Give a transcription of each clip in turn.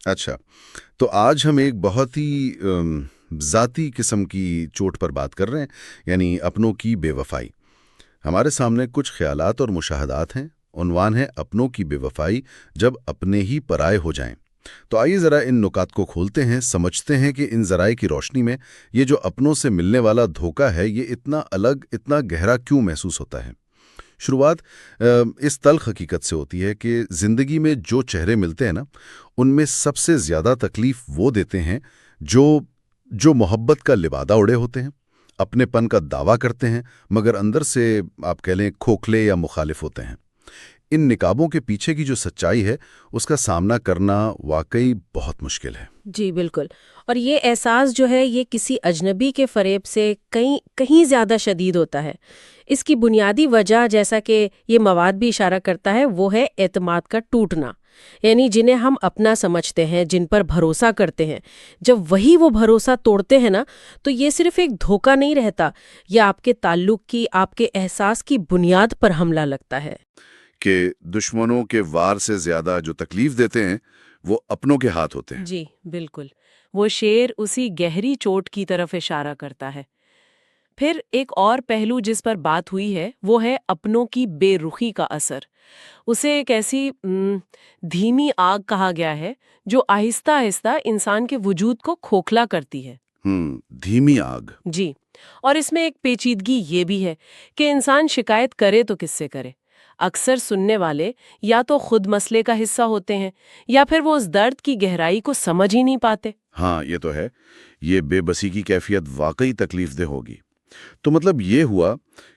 اچھا، تو آج ہم ایک بہت ہی ذاتی قسم کی چوٹ پر بات کر رہے ہیں، یعنی اپنوں کی بے وفائی۔ ہمارے سامنے کچھ خیالات اور مشاہدات ہیں۔ عنوان ہے اپنوں کی بے وفائی جب اپنے ہی پرائے ہو جائیں۔ تو آئیے ذرا ان نکات کو کھولتے ہیں، سمجھتے ہیں کہ ان ذرائع کی روشنی میں یہ جو اپنوں سے ملنے والا دھوکہ ہے، یہ اتنا الگ، اتنا گہرا کیوں محسوس ہوتا ہے؟ شروعات اس تلخ حقیقت سے ہوتی ہے کہ زندگی میں جو چہرے ملتے ہیں نا، ان میں سب سے زیادہ تکلیف وہ دیتے ہیں جو جو محبت کا لبادہ اڑے ہوتے ہیں، اپنے پن کا دعویٰ کرتے ہیں، مگر اندر سے آپ کہہ لیں کھوکھلے یا مخالف ہوتے ہیں۔ ان نقابوں کے پیچھے کی جو سچائی ہے، اس کا سامنا کرنا واقعی بہت مشکل ہے۔ جی بالکل۔ اور یہ احساس جو ہے یہ کسی اجنبی کے فریب سے کہیں کہیں زیادہ شدید ہوتا ہے۔ اس کی بنیادی وجہ، جیسا کہ یہ مواد بھی اشارہ کرتا ہے، وہ ہے اعتماد کا ٹوٹنا۔ یعنی جنہیں ہم اپنا سمجھتے ہیں، جن پر بھروسہ کرتے ہیں، جب وہی وہ بھروسہ توڑتے ہیں نا، تو یہ صرف ایک دھوکہ نہیں رہتا، یہ آپ کے تعلق کی، آپ کے احساس کی بنیاد پر حملہ لگتا ہے۔ کہ دشمنوں کے وار سے زیادہ جو تکلیف دیتے ہیں وہ اپنوں کے ہاتھ ہوتے ہیں۔ جی بالکل، وہ شعر اسی گہری چوٹ کی طرف اشارہ کرتا ہے۔ پھر ایک اور پہلو جس پر بات ہوئی ہے وہ ہے اپنوں کی بے رخی کا اثر۔ اسے ایک ایسی دھیمی آگ کہا گیا ہے جو آہستہ آہستہ انسان کے وجود کو کھوکھلا کرتی ہے۔ دھیمی آگ۔ جی، اور اس میں ایک پیچیدگی یہ بھی ہے کہ انسان شکایت کرے تو کس سے کرے؟ اکثر سننے والے یا تو خود مسئلے کا حصہ ہوتے ہیں یا پھر وہ اس درد کی گہرائی کو سمجھ ہی نہیں پاتے۔ ہاں یہ تو ہے، یہ بے بسی کی کیفیت واقعی تکلیف دہ ہوگی۔ تو مطلب یہ ہوا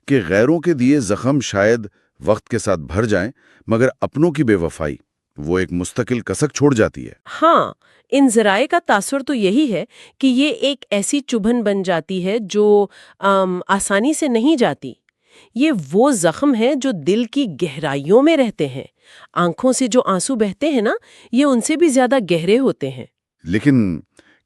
کہ غیروں کے دیے زخم شاید وقت کے ساتھ بھر جائیں، مگر اپنوں کی بے وفائی وہ ایک مستقل کسک چھوڑ جاتی ہے۔ ہاں، ان ذرائع کا تاثر تو یہی ہے کہ یہ ایک ایسی چبھن بن جاتی ہے جو آسانی سے نہیں جاتی۔ یہ وہ زخم ہے جو دل کی گہرائیوں میں رہتے ہیں۔ آنکھوں سے جو آنسو بہتے ہیں نا، یہ ان سے بھی زیادہ گہرے ہوتے ہیں۔ لیکن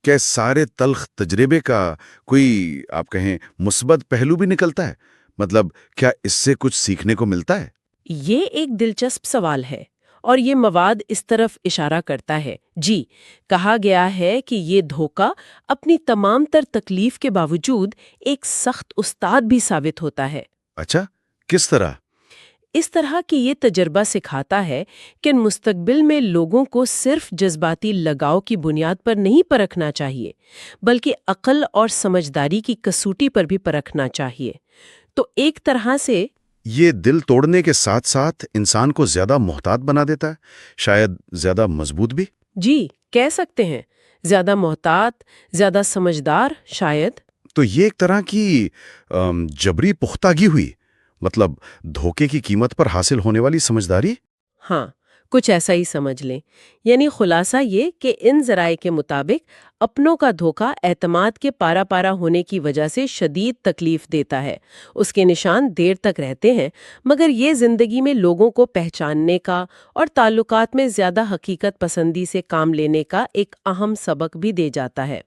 کیا اس سارے تلخ تجربے کا کوئی آپ کہیں مثبت پہلو بھی نکلتا ہے؟ مطلب کیا اس سے کچھ سیکھنے کو ملتا ہے؟ یہ ایک دلچسپ سوال ہے اور یہ مواد اس طرف اشارہ کرتا ہے۔ جی، کہا گیا ہے کہ یہ دھوکہ اپنی تمام تر تکلیف کے باوجود ایک سخت استاد بھی ثابت ہوتا ہے۔ اچھا، کس طرح؟ اس طرح کہ یہ تجربہ سکھاتا ہے کہ مستقبل میں لوگوں کو صرف جذباتی لگاؤ کی بنیاد پر نہیں پرکھنا چاہیے، بلکہ عقل اور سمجھداری کی کسوٹی پر بھی پرکھنا چاہیے۔ تو ایک طرح سے یہ دل توڑنے کے ساتھ ساتھ انسان کو زیادہ محتاط بنا دیتا ہے، شاید زیادہ مضبوط بھی۔ جی کہہ سکتے ہیں، زیادہ محتاط، زیادہ سمجھدار شاید۔ تو یہ ایک طرح کی جبری پختگی ہوئی، مطلب دھوکے کی قیمت پر حاصل ہونے والی سمجھداری۔ ہاں، کچھ ایسا ہی سمجھ لیں۔ یعنی خلاصہ یہ کہ ان ذرائع کے مطابق اپنوں کا دھوکہ اعتماد کے پارا پارا ہونے کی وجہ سے شدید تکلیف دیتا ہے۔ اس کے نشان دیر تک رہتے ہیں، مگر یہ زندگی میں لوگوں کو پہچاننے کا اور تعلقات میں زیادہ حقیقت پسندی سے کام لینے کا ایک اہم سبق بھی دے جاتا ہے۔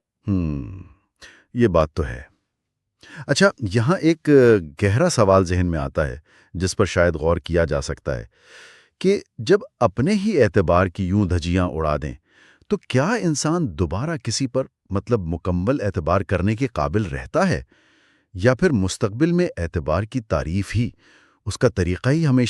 یہ بات تو ہے۔ اچھا، یہاں ایک گہرا سوال ذہن میں آتا ہے جس پر شاید غور کیا جا سکتا ہے کہ جب اپنے ہی اعتبار کی یوں دھجیاں اڑا دیں تو کیا انسان دوبارہ کسی پر مطلب مکمل اعتبار کرنے کے قابل رہتا ہے، یا پھر مستقبل میں اعتبار کی تعریف ہی اس کا طریقہ ہی ہمیشہ